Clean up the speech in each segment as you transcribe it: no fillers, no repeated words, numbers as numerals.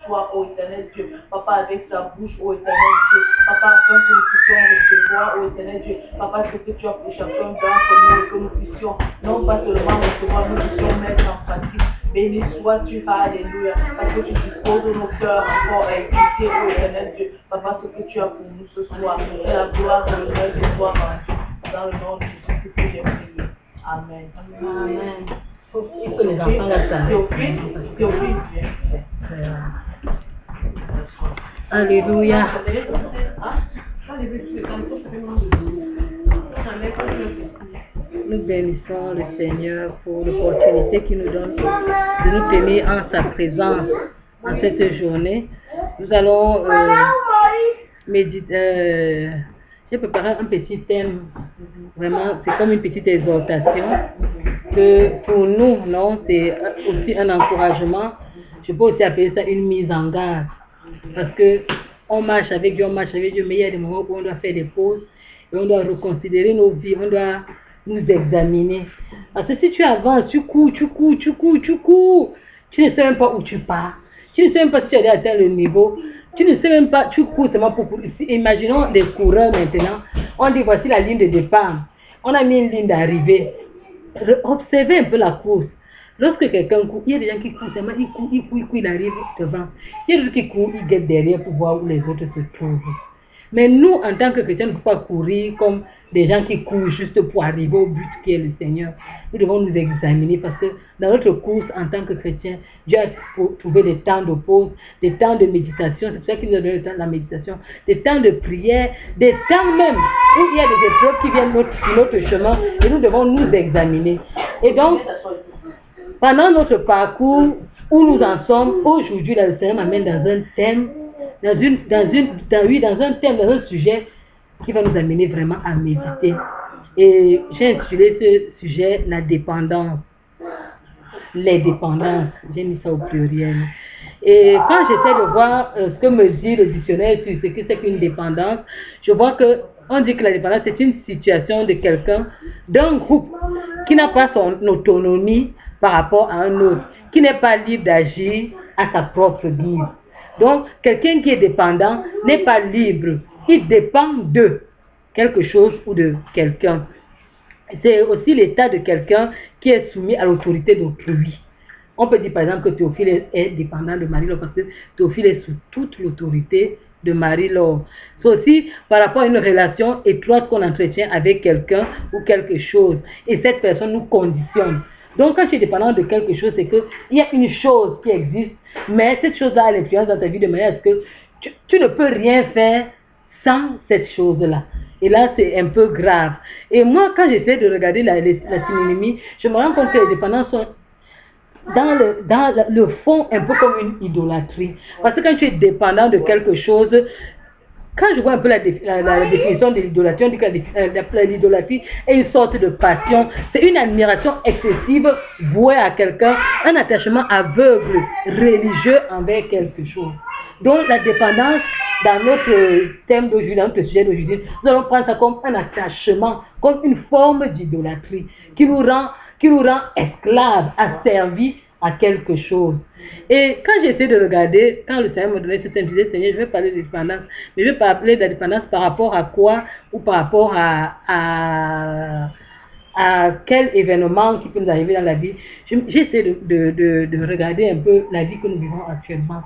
toi, ô éternel Dieu. Papa, avec sa bouche, ô éternel Dieu. Papa, afin que nous puissions recevoir, ô éternel Dieu. Papa, ce que tu as pour chacun d'entre nous, que nous puissions, non pas seulement recevoir, nous puissions mettre en pratique. Béni sois-tu, alléluia, parce que tu disposes nos cœurs encore à écouter, ô éternel Dieu. Papa, ce que tu as pour nous ce soir, et la gloire et l'honneur de toi, dans le nom de Jésus que j'ai prié. Amen. Amen. Il faut les enfants là, ça. Théophile. Alléluia. Nous bénissons le Seigneur pour l'opportunité qu'il nous donne de nous tenir en sa présence en cette journée. Nous allons méditer. J'ai préparé un petit thème, vraiment, c'est comme une petite exhortation, que pour nous, non, c'est aussi un encouragement. Je peux aussi appeler ça une mise en garde. Parce que on marche avec Dieu, mais il y a des moments où on doit faire des pauses, et on doit reconsidérer nos vies, on doit nous examiner. Parce que si tu avances, tu cours, tu ne sais même pas où tu pars. Tu ne sais même pas si tu as atteint le niveau. Tu ne sais même pas, tu cours seulement pour courir. Imaginons des coureurs maintenant. On dit voici la ligne de départ. On a mis une ligne d'arrivée. Observez un peu la course. Lorsque quelqu'un court, il y a des gens qui courent seulement, il arrive devant. Il y a d'autres qui courent, ils guettent derrière pour voir où les autres se trouvent. Mais nous, en tant que chrétiens, nous ne pouvons pas courir comme des gens qui courent juste pour arriver au but qui est le Seigneur. Nous devons nous examiner parce que dans notre course en tant que chrétiens, Dieu a trouvé des temps de pause, des temps de méditation. C'est pour ça qu'il nous a donné le temps de la méditation, des temps de prière, des temps même où il y a des épreuves qui viennent sur notre chemin et nous devons nous examiner. Et donc, pendant notre parcours, où nous en sommes, aujourd'hui, le Seigneur m'amène dans un thème, dans un sujet qui va nous amener vraiment à méditer. Et j'ai intitulé ce sujet la dépendance. Les dépendances, j'ai mis ça au pluriel. Et quand j'essaie de voir ce que me dit le dictionnaire sur ce que c'est qu'une dépendance, je vois que on dit que la dépendance c'est une situation de quelqu'un, d'un groupe qui n'a pas son autonomie par rapport à un autre, qui n'est pas libre d'agir à sa propre guise. Donc, quelqu'un qui est dépendant n'est pas libre. Il dépend de quelque chose ou de quelqu'un. C'est aussi l'état de quelqu'un qui est soumis à l'autorité d'autrui. On peut dire par exemple que Théophile est dépendant de Marie-Laure parce que Théophile est sous toute l'autorité de Marie-Laure. C'est aussi par rapport à une relation étroite qu'on entretient avec quelqu'un ou quelque chose. Et cette personne nous conditionne. Donc, quand tu es dépendant de quelque chose, c'est qu'il y a une chose qui existe, mais cette chose-là a l'influence dans ta vie de manière à ce que tu ne peux rien faire sans cette chose-là. Et là, c'est un peu grave. Et moi, quand j'essaie de regarder la synonymie, je me rends compte que les dépendances sont dans le fond un peu comme une idolâtrie. Parce que quand tu es dépendant de quelque chose, quand je vois un peu la définition de l'idolâtrie, on dit que l'idolâtrie est une sorte de passion. C'est une admiration excessive vouée à quelqu'un, un attachement aveugle, religieux envers quelque chose. Donc la dépendance, dans notre thème d'aujourd'hui, dans notre sujet d'aujourd'hui, nous allons prendre ça comme un attachement, comme une forme d'idolâtrie qui nous rend esclaves, asservis à quelque chose. Et quand j'essaie de regarder, quand le Seigneur me donnait cette thème, je disais, Seigneur, je vais parler de dépendance, mais je vais parler de la dépendance par rapport à quoi, ou par rapport à quel événement qui peut nous arriver dans la vie. J'essaie de regarder un peu la vie que nous vivons actuellement.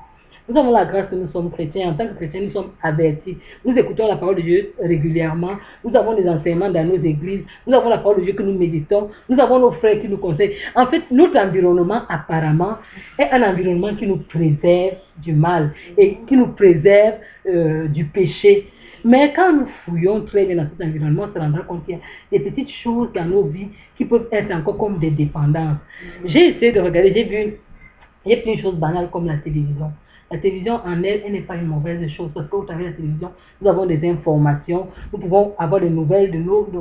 Nous avons la grâce que nous sommes chrétiens. En tant que chrétiens, nous sommes avertis. Nous écoutons la parole de Dieu régulièrement. Nous avons des enseignements dans nos églises. Nous avons la parole de Dieu que nous méditons. Nous avons nos frères qui nous conseillent. En fait, notre environnement, apparemment, est un environnement qui nous préserve du mal et qui nous préserve du péché. Mais quand nous fouillons très bien dans cet environnement, on se rendra compte qu'il y a des petites choses dans nos vies qui peuvent être encore comme des dépendances. J'ai essayé de regarder, j'ai vu, il y a une chose banale comme la télévision. La télévision en elle n'est pas une mauvaise chose parce qu'au travers de la télévision, nous avons des informations, nous pouvons avoir des nouvelles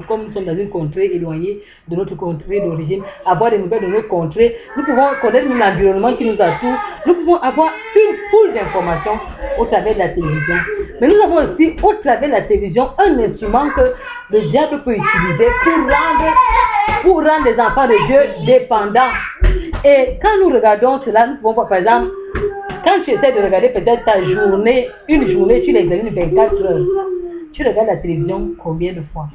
comme nous sommes dans une contrée éloignée de notre contrée d'origine, avoir des nouvelles de notre contrée, nous pouvons connaître l'environnement qui nous entoure, nous pouvons avoir une foule d'informations au travers de la télévision. Mais nous avons aussi au travers de la télévision un instrument que le diable peut utiliser pour rendre les enfants de Dieu dépendants. Et quand nous regardons cela, nous pouvons voir par exemple quand tu essaies de regarder peut-être ta journée, une journée, tu l'examines 24 heures. Tu regardes la télévision combien de fois?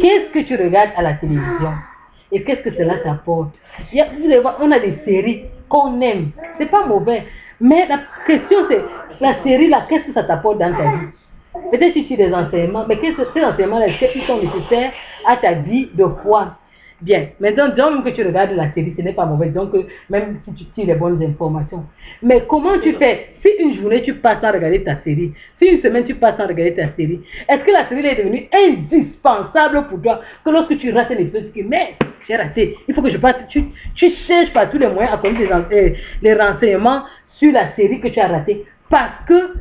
Qu'est-ce que tu regardes à la télévision? Et qu'est-ce que cela t'apporte? Vous allez voir, on a des séries qu'on aime. C'est pas mauvais. Mais la question c'est, la série là, qu'est-ce que ça t'apporte dans ta vie? Peut-être que tu as des enseignements, mais qu'est-ce que ces enseignements-là, est-ce qu'ils sont nécessaires à ta vie de foi? Bien, maintenant, disons même que tu regardes la série, ce n'est pas mauvais, donc même si tu tires les bonnes informations. Mais comment tu fais? Si une journée tu passes sans regarder ta série, si une semaine tu passes sans regarder ta série, est-ce que la série est devenue indispensable pour toi que lorsque tu rates un épisode, tu dis, mais j'ai raté, il faut que je passe, tu cherches par tous les moyens à connaître les renseignements sur la série que tu as raté parce que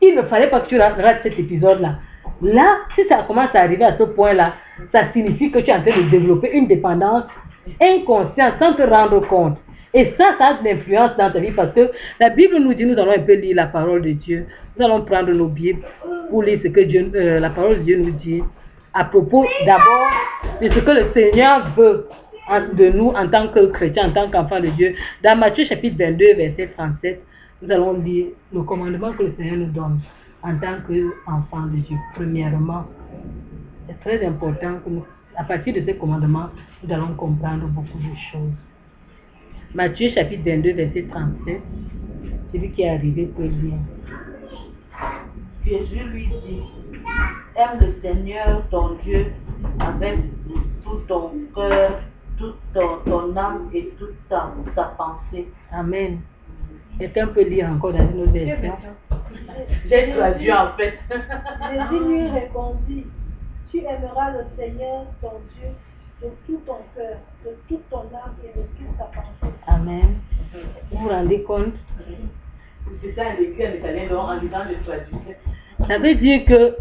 il ne fallait pas que tu rates cet épisode-là. Là, si ça commence à arriver à ce point-là, ça signifie que tu es en train de développer une dépendance inconsciente sans te rendre compte. Et ça a de l'influence dans ta vie parce que la Bible nous dit, nous allons un peu lire la parole de Dieu. Nous allons prendre nos Bibles pour lire ce que la parole de Dieu nous dit à propos d'abord de ce que le Seigneur veut de nous en tant que chrétiens, en tant qu'enfants de Dieu. Dans Matthieu chapitre 22, verset 37, nous allons lire le commandement que le Seigneur nous donne en tant qu'enfants de Dieu. Premièrement, c'est très important que à partir de ces commandements, nous allons comprendre beaucoup de choses. Matthieu chapitre 22, verset 37, celui qui est arrivé peut lire. Jésus lui dit, aime le Seigneur ton Dieu avec tout ton cœur, toute ton âme et toute ta pensée. Amen. Quelqu'un peut lire encore dans une autre version. J'ai traduit en fait. Jésus lui répondit, tu aimeras le Seigneur ton Dieu de tout ton cœur, de toute ton âme et de toute ta pensée. Amen. Vous vous rendez compte? C'est ça, l'écrit en italien, donc en disant de traduire. Ça veut dire que,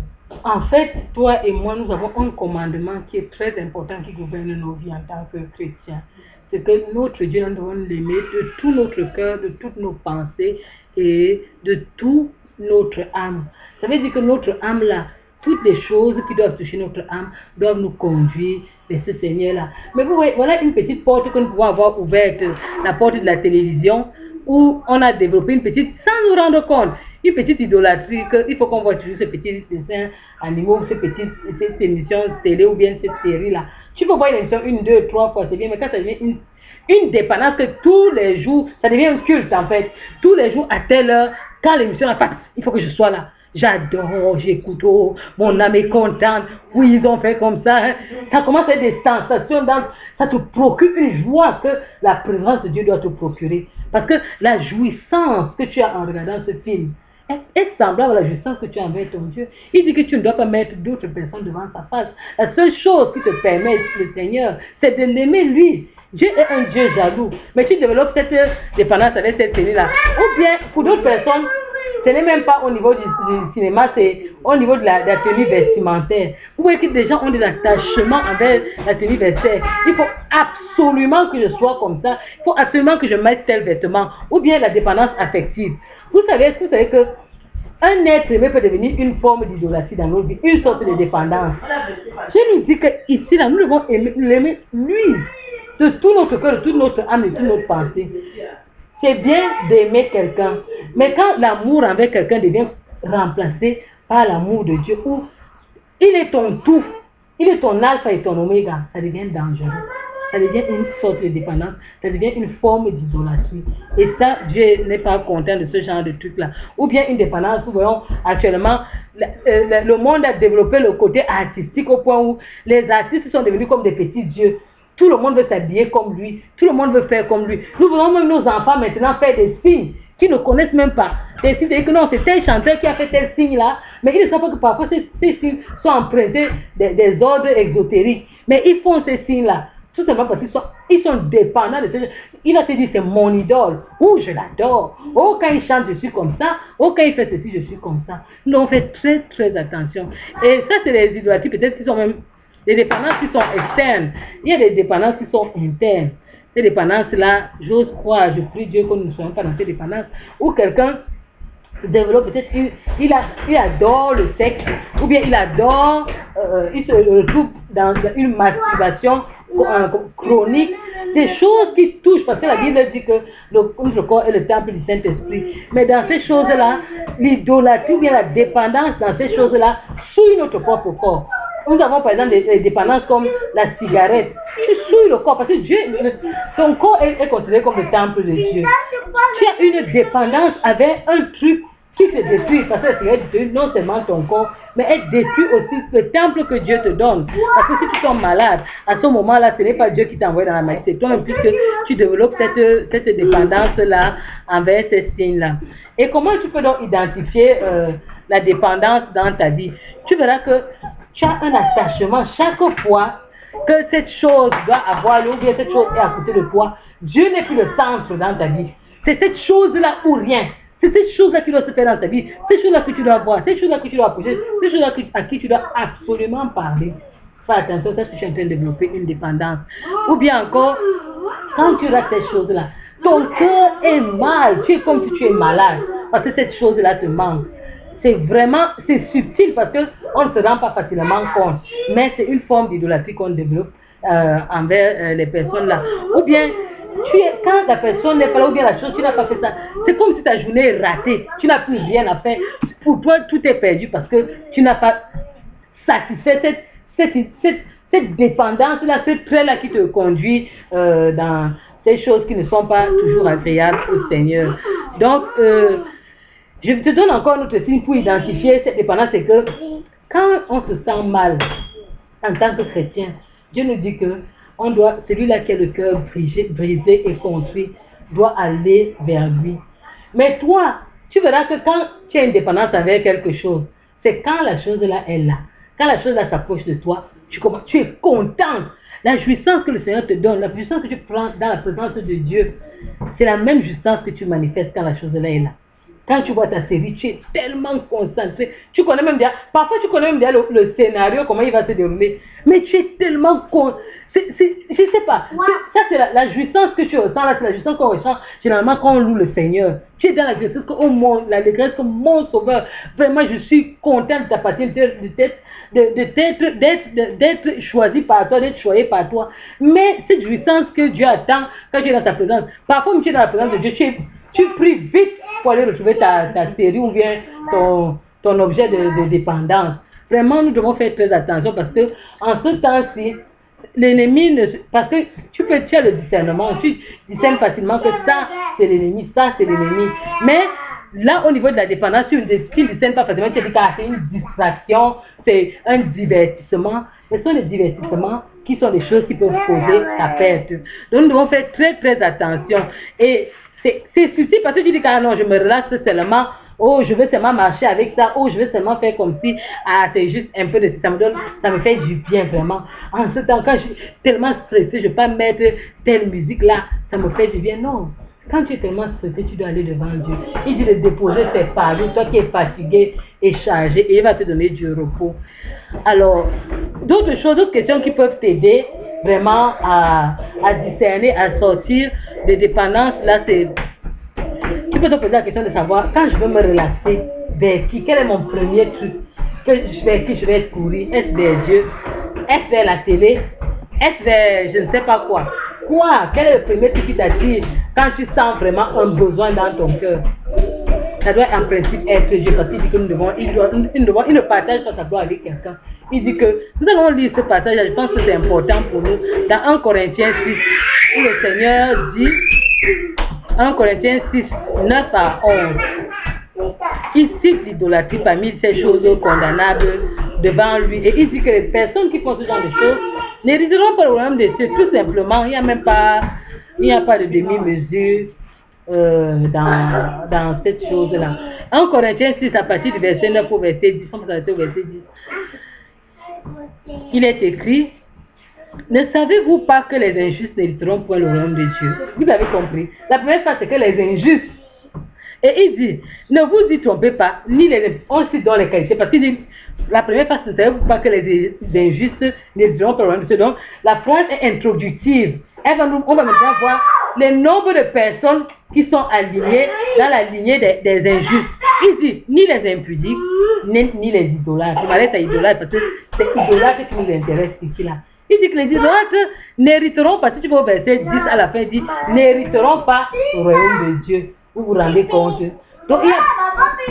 en fait, toi et moi, nous avons un commandement qui est très important qui gouverne nos vies en tant que chrétiens. C'est que notre Dieu, nous devons l'aimer de tout notre cœur, de toutes nos pensées et de toute notre âme. Ça veut dire que notre âme là, toutes les choses qui doivent toucher notre âme doivent nous conduire vers ce Seigneur-là. Mais vous voyez, voilà une petite porte que nous pouvons avoir ouverte, la porte de la télévision, où on a développé une petite, sans nous rendre compte, une petite idolâtrie, qu'il faut qu'on voit toujours ces petits dessins animaux, cette émission télé ou bien cette série-là. Tu peux voir une émission 1, 2, 3 fois, c'est bien, mais quand ça devient une dépendance que tous les jours, ça devient un culte en fait. Tous les jours à telle heure, quand l'émission n'a pas, il faut que je sois là. J'adore, j'écoute, oh, mon âme est contente, oui, ils ont fait comme ça. Hein. Ça commence à être des sensations, ça te procure une joie que la présence de Dieu doit te procurer. Parce que la jouissance que tu as en regardant ce film est semblable à la jouissance que tu as envers ton Dieu. Il dit que tu ne dois pas mettre d'autres personnes devant sa face. La seule chose qui te permet, le Seigneur, c'est de l'aimer lui. Dieu est un Dieu jaloux. Mais tu développes cette dépendance avec cette série-là. Ou bien, pour d'autres personnes, ce n'est même pas au niveau du cinéma, c'est au niveau de la tenue vestimentaire. Vous voyez que des gens ont des attachements envers la tenue vestimentaire. Il faut absolument que je sois comme ça. Il faut absolument que je mette tel vêtement. Ou bien la dépendance affective. Vous savez que un être aimé peut devenir une forme d'idolâtrie dans nos vies, une sorte de dépendance. Je nous dis que ici, là, nous devons l'aimer lui, de tout notre cœur, de toute notre âme et de toute notre pensée. C'est bien d'aimer quelqu'un, mais quand l'amour envers quelqu'un devient remplacé par l'amour de Dieu, où il est ton tout, il est ton alpha et ton oméga, ça devient dangereux. Ça devient une sorte de dépendance, ça devient une forme d'idolâtrie. Et ça, Dieu n'est pas content de ce genre de truc-là. Ou bien une dépendance, nous voyons actuellement, le monde a développé le côté artistique au point où les artistes sont devenus comme des petits dieux. Tout le monde veut s'habiller comme lui, tout le monde veut faire comme lui. Nous voulons même nos enfants maintenant faire des signes qu'ils ne connaissent même pas. Des signes, c'est-à-dire que non, c'est tel chanteur qui a fait tel signe-là, mais ils ne savent pas que parfois ces signes sont empruntés des ordres exotériques. Mais ils font ces signes-là. Tout simplement parce qu'ils sont dépendants de ce genre. Il a se dit c'est mon idole. Oh, je l'adore. Oh, quand il chante, je suis comme ça. Oh, quand il fait ceci, je suis comme ça. Nous on fait très très attention. Et ça, c'est des idolâtries peut-être qui sont même des dépendances qui sont externes. Il y a des dépendances qui sont internes. Ces dépendances-là, j'ose croire, je prie Dieu que nous ne soyons pas dans ces dépendances. Ou quelqu'un développe peut-être, il adore le sexe, ou bien il adore, il se retrouve dans une masturbation chronique, des choses qui touchent, parce que la Bible dit que notre corps est le temple du Saint-Esprit. Mais dans ces choses-là, l'idolâtrie ou bien la dépendance dans ces choses-là souille notre propre corps. Nous avons par exemple des dépendances comme la cigarette. Tu souilles le corps parce que Dieu, ton corps est considéré comme le temple de Dieu. Tu as une dépendance avec un truc qui te détruit, parce que la cigarette détruit non seulement ton corps, mais elle détruit aussi le temple que Dieu te donne. Parce que si tu tombes malade, à ce moment-là, ce n'est pas Dieu qui t'envoie dans la maladie, c'est toi, puisque tu développes cette dépendance-là envers ces signes-là. Et comment tu peux donc identifier la dépendance dans ta vie? Tu verras que tu as un attachement chaque fois que cette chose doit avoir lieu, ou bien cette chose est à côté de toi. Dieu n'est plus le centre dans ta vie. C'est cette chose-là ou rien. C'est cette chose-là qui doit se faire dans ta vie. Cette chose-là que tu dois voir, cette chose-là que tu dois approcher, cette chose-là à qui tu dois absolument parler. Fais attention, ça, tu es en train de développer une dépendance. Ou bien encore, quand tu rates cette chose-là, ton cœur est mal. Tu es comme si tu es malade. Parce que cette chose-là te manque. C'est vraiment, c'est subtil parce qu'on ne se rend pas facilement compte. Mais c'est une forme d'idolâtrie qu'on développe envers les personnes là. Ou bien, quand la personne n'est pas là, ou bien la chose, tu n'as pas fait ça. C'est comme si ta journée est ratée. Tu n'as plus rien à faire. Pour toi, tout est perdu parce que tu n'as pas satisfait cette dépendance-là, ce trait-là qui te conduit dans ces choses qui ne sont pas toujours agréables au Seigneur. Donc, je te donne encore un autre signe pour identifier cette dépendance, c'est que quand on se sent mal en tant que chrétien, Dieu nous dit que celui-là qui a le cœur brisé et construit doit aller vers lui. Mais toi, tu verras que quand tu as une dépendance envers quelque chose, c'est quand la chose-là est là. Quand la chose-là s'approche de toi, tu es content. La jouissance que le Seigneur te donne, la jouissance que tu prends dans la présence de Dieu, c'est la même jouissance que tu manifestes quand la chose-là est là. Quand tu vois ta série, tu es tellement concentré. Tu connais même déjà, parfois tu connais même déjà le scénario, comment il va se dérouler. Mais tu es tellement je ne sais pas. Ça c'est la jouissance que tu ressens là, c'est la jouissance qu'on ressent généralement quand on loue le Seigneur. Tu es dans la jouissance que l'allégresse que mon sauveur. Vraiment, je suis content de t'appartenir, d'être choisi par toi, d'être choyé par toi. Mais cette jouissance que Dieu attend quand tu es dans ta présence, parfois quand tu es dans la présence de Dieu, tu pries vite pour aller retrouver ta série ou bien ton objet de dépendance. Vraiment, nous devons faire très attention parce que en ce temps-ci, l'ennemi, parce que tu as le discernement, tu discernes facilement que ça c'est l'ennemi, ça c'est l'ennemi. Mais là, au niveau de la dépendance, tu ne discernes pas facilement, tu dis que c'est une distraction, c'est un divertissement. Ce sont les divertissements qui sont des choses qui peuvent causer ta perte. Donc nous devons faire très très attention. Et c'est subtil parce que tu dis que non, je me relaxe seulement, oh je veux seulement marcher avec ça, oh je veux seulement faire comme si, c'est juste un peu de ça me fait du bien vraiment. En ce temps, quand je suis tellement stressé, je ne peux pas mettre telle musique là, ça me fait du bien. Non, quand tu es tellement stressé, tu dois aller devant Dieu. Il dit de déposer tes fardeaux, toi qui es fatigué et chargé, et il va te donner du repos. Alors, d'autres choses, d'autres questions qui peuvent t'aider vraiment à discerner, à sortir des dépendances, là c'est, tu peux te poser la question de savoir, quand je veux me relaxer, vers qui, quel est mon premier truc, vers qui je vais courir, est-ce vers Dieu, est-ce vers la télé, est-ce vers je ne sais pas quoi, quel est le premier truc qui t'attire quand tu sens vraiment un besoin dans ton cœur? Ça doit en principe être Dieu, parce qu'il dit que il ne partage pas sa gloire avec quelqu'un. Il dit que, nous allons lire ce passage, je pense que c'est important pour nous, dans 1 Corinthiens 6, où le Seigneur dit, 1 Corinthiens 6, 9 à 11, il cite l'idolâtrie parmi ces choses condamnables devant lui, et il dit que les personnes qui font ce genre de choses n'hériteront pas le royaume de Dieu, tout simplement, il n'y a pas de demi-mesure dans cette chose-là. 1 Corinthiens 6, à partir du verset 9 au verset 10, on peut au verset 10. Il est écrit, ne savez-vous pas que les injustes n'hériteront point le royaume de Dieu? Vous avez compris. La première phrase, c'est que les injustes. Et il dit, ne vous y trompez pas, ni on cite dans les qualités, parce qu'il dit, la première phrase, ne savez-vous pas que les injustes n'hériteront pas le royaume de Dieu? Donc, la phrase est introductive. On va maintenant voir le nombre de personnes qui sont alignées dans la lignée des injustes. Il dit, ni les impudiques, ni les idolâtres. Je m'arrête à idolâtres parce que c'est idolâtre qui nous intéresse ici là. Il dit que les idolâtres n'hériteront pas, si tu vas au verset 10 à la fin, il dit, n'hériteront pas au royaume de Dieu. Vous vous rendez compte? Donc, il y a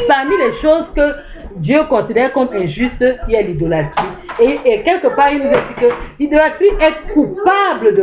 parmi les choses que Dieu considère comme injustes, il y a l'idolâtrie. Et quelque part, il nous a dit que l'idolâtrie est coupable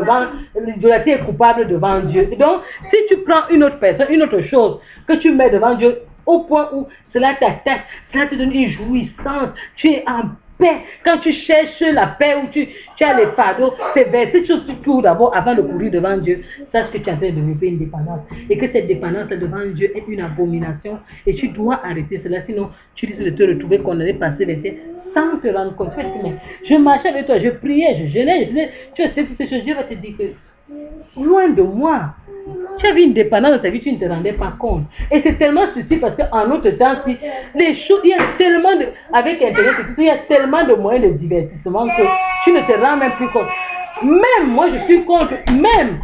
devant Dieu. Et donc, si tu prends une autre personne, une autre chose que tu mets devant Dieu, au point où cela t'attaque, cela te donne une jouissance, tu es en paix. Quand tu cherches la paix ou tu as les fardeaux, c'est vers cette chose que tu cours d'abord avant de courir devant Dieu. Sache que tu es en train de développer une dépendance. Et que cette dépendance devant Dieu est une abomination. Et tu dois arrêter cela, sinon tu risques de te retrouver condamné par ces versets sans te rendre compte. Tu vas te dire, mais je marchais avec toi, je priais, je jeûnais, tu as fait toutes ces choses. Dieu va te dire que loin de moi. Tu avais une dépendance dans ta vie, tu ne te rendais pas compte. Et c'est tellement ceci parce qu'en notre temps, si les choses, il y a tellement de, avec Internet, il y a tellement de moyens de divertissement que tu ne te rends même plus compte. Même moi, je suis contre, même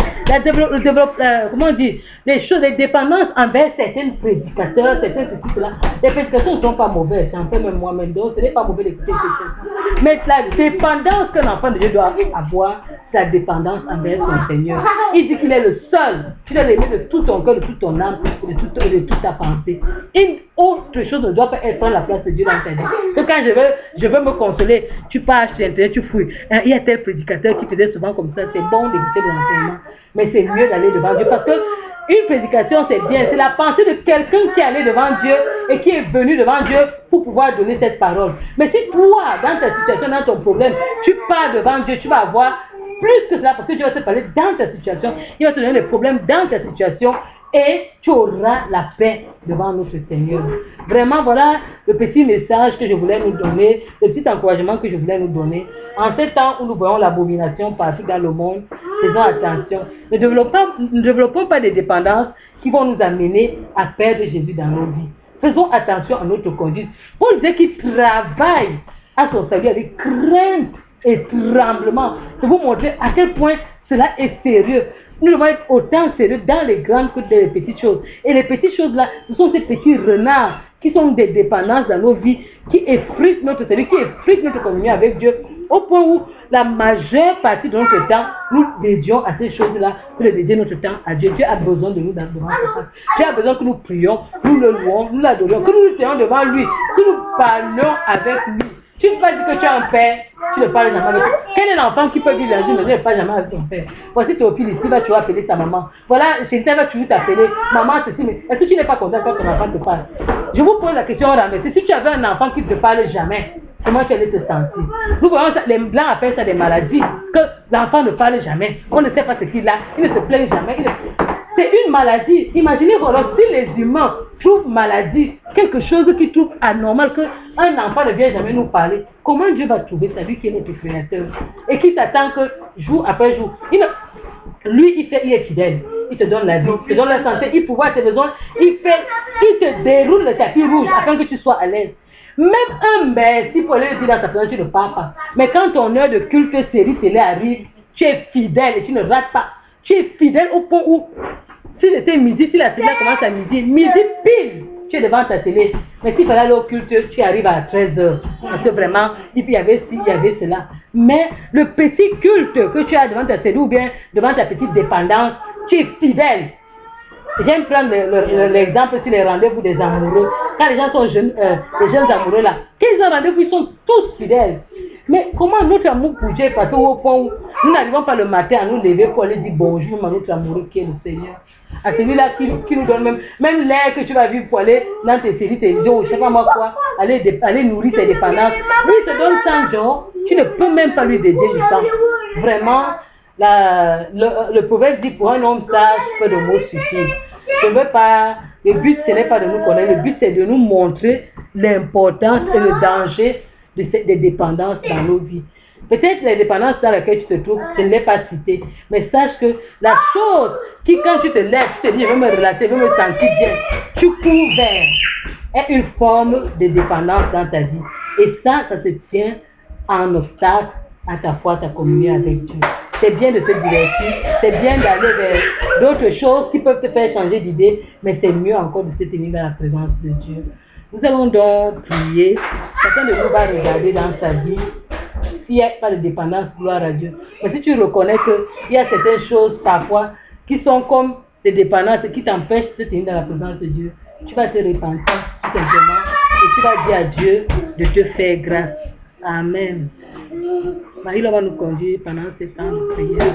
comment dire, les choses, les dépendances envers certains prédicateurs, certains ceci, cela. Les prédications ne sont pas mauvaises, j'en fais même moi-même, donc ce n'est pas mauvais d'écouter ces choses. Mais la dépendance que l'enfant de Dieu doit avoir, c'est la dépendance envers son Seigneur. Il dit qu'il est le seul. Tu dois l'aimer de tout ton cœur, de toute ton âme, de toute ta pensée. Une autre chose ne doit pas être prendre la place de Dieu dans ta vie. Donc quand je veux me consoler, tu pars sur Internet, tu fouilles. Il y a tel prédicateur qui faisait souvent comme ça, c'est bon d'écouter de l'enseignement. Mais c'est mieux d'aller devant Dieu parce que une prédication c'est bien, c'est la pensée de quelqu'un qui est allé devant Dieu et qui est venu devant Dieu pour pouvoir donner cette parole. Mais si toi, dans ta situation, dans ton problème, tu pars devant Dieu, tu vas avoir plus que cela parce que Dieu va te parler dans ta situation, il va te donner les problèmes dans ta situation et tu auras la paix devant notre Seigneur. Vraiment, voilà le petit message que je voulais nous donner, le petit encouragement que je voulais nous donner. En ce temps où nous voyons l'abomination partout dans le monde, faisons attention. Ne développons pas des dépendances qui vont nous amener à perdre Jésus dans nos vies. Faisons attention à notre conduite. On disait qu'il travaille à son salut avec crainte et tremblement. C'est vous montrer à quel point cela est sérieux. Nous devons être autant sérieux dans les grandes que dans les petites choses. Et les petites choses-là, ce sont ces petits renards qui sont des dépendances dans nos vies, qui effritent notre salut, qui effritent notre communion avec Dieu, au point où la majeure partie de notre temps, nous dédions à ces choses-là, pour dédier notre temps à Dieu. Dieu a besoin de nous dans sa face. Dieu a besoin que nous prions, nous le louons, nous l'adorions, que nous nous soyons devant lui, que nous parlions avec lui. Tu ne peux pas dire que tu as un père, tu ne parles jamais avec lui. Quel est l'enfant qui peut vivre dans une maison et ne parle jamais avec son père? Voici Théophile ici, va tu vas appeler ta maman. Voilà, chez toi, va toujours t'appeler maman, ceci, mais est-ce que tu n'es pas content quand ton enfant te parle? Je vous pose la question renversée. Si tu avais un enfant qui ne te parle jamais, comment tu allais te sentir? Nous voyons ça, les blancs appellent ça des maladies, que l'enfant ne parle jamais, on ne sait pas ce qu'il a, il ne se plaint jamais. C'est une maladie. Imaginez voilà, si les humains trouvent maladie, quelque chose qui trouve anormal, qu'un enfant ne vient jamais nous parler, comment Dieu va trouver ça, lui qui est notre créateur et qui s'attend que jour après jour, lui il est fidèle, il te donne la vie, il te donne la santé, il pourvoit tes besoins, il te déroule le tapis rouge afin que tu sois à l'aise. Même un merci pour aller le dire dans sa présence, tu ne parles pas. Mais quand ton heure de culte série télé arrive, tu es fidèle et tu ne rates pas. Tu es fidèle au point où, si c'était midi, si la télé commence à midi pile, tu es devant ta télé. Mais s'il fallait aller au culte, tu arrives à 13h. Parce que vraiment, il y avait ci, il y avait cela. Mais le petit culte que tu as devant ta télé ou bien devant ta petite dépendance, tu es fidèle. J'aime prendre l'exemple sur les rendez-vous des amoureux. Quand les gens sont jeunes, les jeunes amoureux là, quand ils ont rendez-vous, ils sont tous fidèles. Mais comment notre amour pour Dieu est passé au point où nous n'arrivons pas le matin à nous lever pour aller dire bonjour à notre amoureux qui est le Seigneur. À celui-là qui nous donne même l'air que tu vas vivre pour aller dans tes séries télévision ou je sais pas moi quoi, aller nourrir tes dépendances. Lui il te donne 100 jours, tu ne peux même pas lui dédier du temps. Vraiment, le proverbe dit pour un homme sage, peu de mots suffisent. Je ne veux pas, le but ce n'est pas de nous connaître, le but c'est de nous montrer l'importance et le danger des dépendances dans nos vies. Peut-être les dépendances dans lesquelles tu te trouves, je ne l'ai pas cité, mais sache que la chose qui quand tu te lèves, tu te dis je veux me relaxer, je veux me sentir bien, tu cours vers, est une forme de dépendance dans ta vie. Et ça se tient en obstacle à ta foi, ta communion avec Dieu. C'est bien de te divertir, c'est bien d'aller vers d'autres choses qui peuvent te faire changer d'idée, mais c'est mieux encore de se tenir dans la présence de Dieu. Nous allons donc prier. Chacun de nous va regarder dans sa vie s'il n'y a pas de dépendance, gloire à Dieu. Mais si tu reconnais qu'il y a certaines choses parfois qui sont comme des dépendances qui t'empêchent de tenir dans la présence de Dieu, tu vas te repentir tout simplement et tu vas dire à Dieu de te faire grâce. Amen. Marie va nous conduire pendant ce temps de prière.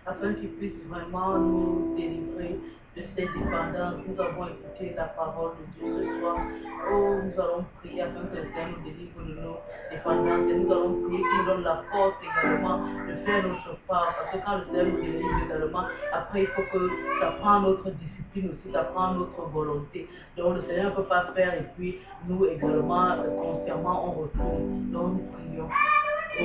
Afin qu'il puisse vraiment nous délivrer de cette dépendance. Nous avons écouté la parole de Dieu ce soir. Oh, nous allons prier afin que le Seigneur nous délivre de nos dépendances. Et nous allons prier qu'il nous donne la force également de faire notre part. Parce que quand le Seigneur nous délivre également, après il faut que ça prenne notre discipline aussi, ça prend notre volonté. Donc le Seigneur ne peut pas faire et puis nous également, consciemment, on retourne. Donc nous prions. Oh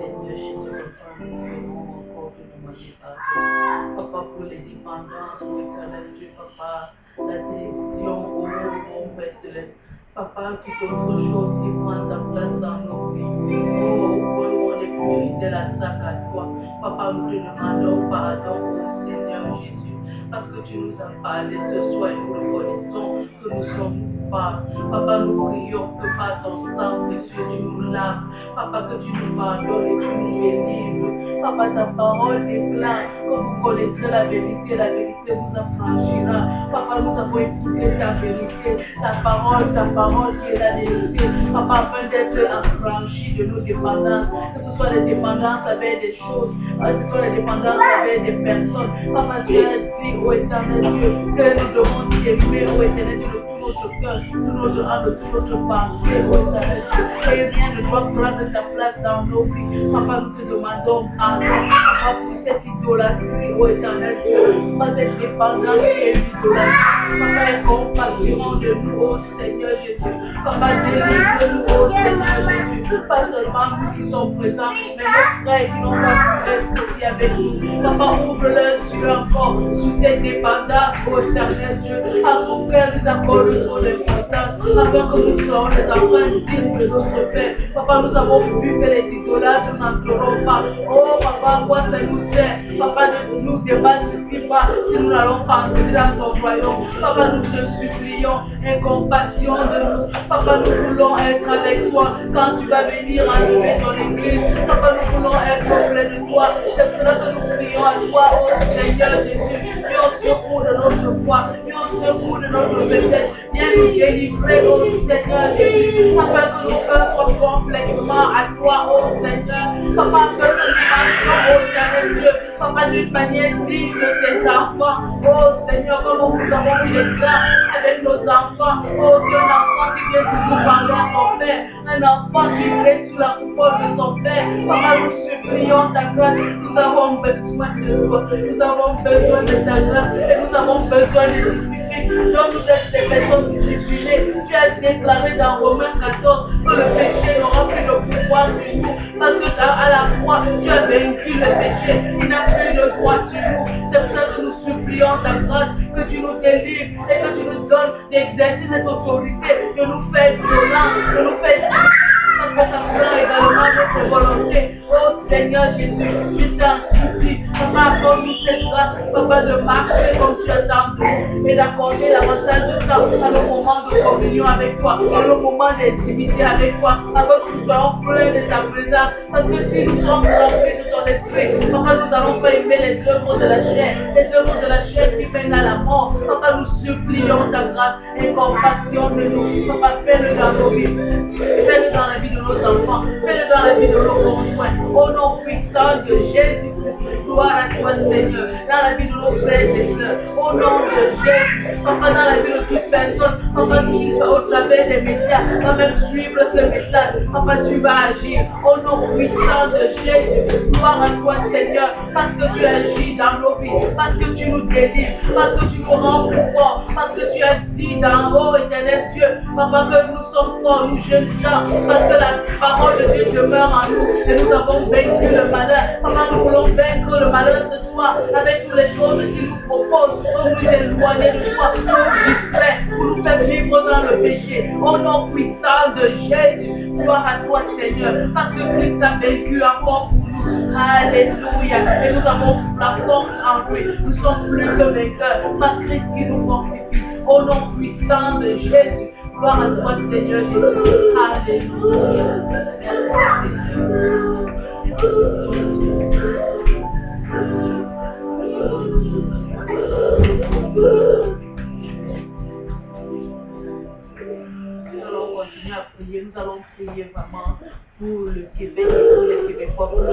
Seigneur Jésus, Papa, nous venons encore te demander pardon. Papa, pour les dépendances, oh éternel Dieu, Papa, la télévision, oh mon Père céleste. Papa, toute autre chose qui prend ta place dans nos vies. Oh, pour on est plus fidèle à ça qu'à toi. Papa, nous te demandons pardon, oh Seigneur Jésus, parce que tu nous as parlé ce soir et nous reconnaissons que nous sommes coupables. Papa, nous prions que par ton sang précieux, tu nous laves. Papa, que tu nous pardonnes et tu nous délivres. Papa, ta parole déclare que vous connaîtrez la vérité vous affranchira. Papa, nous avons écouté ta vérité, ta parole qui est la vérité. Papa, afin d'être affranchis de nos dépendances, que ce soit les dépendances avec des choses, que ce soit les dépendances avec des personnes. Papa, tu as dit, ô éternel Dieu, que nous devons t'aimer, ô éternel Dieu, de tout notre cœur, tout notre âme, de tout notre pensée, ô éternel Dieu. Et rien ne doit prendre ta place dans nos vies. Papa, nous te demandons pardon. Papa, pour cette idolâtrie, ô éternel Dieu, pas cette dépendance qui est une idolâtrie. Papa, aie compassion de nous, ô Seigneur Jésus. Papa, délivre-nous, ô Seigneur Jésus. Pas seulement nous qui sommes présents, mais nos frères qui n'ont pas pu être aussi avec nous. Papa, ouvre-leur sur encore, sous cette dépendance, ô éternel Dieu. Afin que nous accorde son importance, afin que nous soyons les enfants dignes de notre Père. Papa, nous avons vu que les idolâtres n'entreront pas. Oh, Papa, quoi ça nous sert? Papa, ne nous débat suffit pas si nous n'allons pas entrer dans ton royaume. Papa, nous te supplions, aie compassion de nous. Papa, nous voulons être avec toi quand tu vas venir enlever ton église. Papa, nous voulons être auprès de toi. C'est cela que nous prions à toi, oh Seigneur Jésus. Viens au secours de notre foi, viens au secours de notre faiblesse. Viens nous délivrer, oh Seigneur Jésus. Afin que nos cœurs soient complètement à toi, oh Seigneur. Papa, que nous marchions, oh Seigneur Dieu. Papa, d'une manière digne de tes enfants. Oh Seigneur, comme nous avons eu les cas avec nos enfants. Oh, qu'un enfant qui vient toujours parler à son père. Un enfant qui vient sous la coupole de son père. Papa, nous supplions ta grâce. Nous avons besoin de toi. Nous avons besoin de ta grâce. Et nous avons besoin de discipline. Donc nous êtes des personnes disciplinées. Tu as déclaré dans Romains 14 que le péché n'aura plus de pouvoir sur nous. Parce que à la croix, tu as vaincu le péché. Il n'a plus de droit sur nous. C'est pour ça que nous supplions ta grâce, que tu nous délivres et que tu nous donnes d'exercer cette autorité, de nous faire violents, de nous faire parce que ça prend également notre volonté. Oh Seigneur Jésus, je t'en supplie, papa, accorde-nous cette grâce, papa, de marcher comme tu attends de nous et d'accorder davantage de temps à nos moments de communion avec toi, à nos moments d'intimité avec toi, afin que nous soyons pleins de ta présence, parce que si nous sommes remplis de ton esprit, papa, nous n'allons pas aimer les œuvres de la chair, les œuvres de la chair qui mènent à la mort. Papa, nous supplions ta grâce et compassion de nous. Papa, fais-le dans nos vies, fais-le dans la vie de nos enfants, fais-le dans la vie de nos conjoints. Au nom puissant de Jésus, gloire à toi Seigneur, dans la vie de nos frères et sœurs, au nom de Jésus, papa, dans la vie de toute personne, papa, qui au travers des médias, va même suivre ce message, papa, tu vas agir, au nom puissant de Jésus, gloire à toi Seigneur, parce que tu agis dans nos vies, parce que tu nous délivres, parce que tu nous rends plus forts, parce que tu as dit dans haut éternel Dieu, papa, que nous sommes forts, nous jeunes gens, parce que la parole de Dieu demeure en nous, et nous avons vaincu le malheur. Papa, nous voulons vaincre le malheur ce soir, avec toutes les choses qu'il nous propose, pour nous éloigner de toi, pour nous distraire, pour nous faire vivre dans le péché. Au nom puissant de Jésus, gloire à toi Seigneur, parce que Christ a vaincu encore pour nous. Alléluia. Et nous avons la force en lui. Nous sommes plus que vainqueurs par Christ qui nous fortifie. Au nom puissant de Jésus, gloire à toi Seigneur Jésus. Alléluia. Nous allons continuer à prier. Nous allons prier vraiment pour le Québec, pour les Québécois, pour les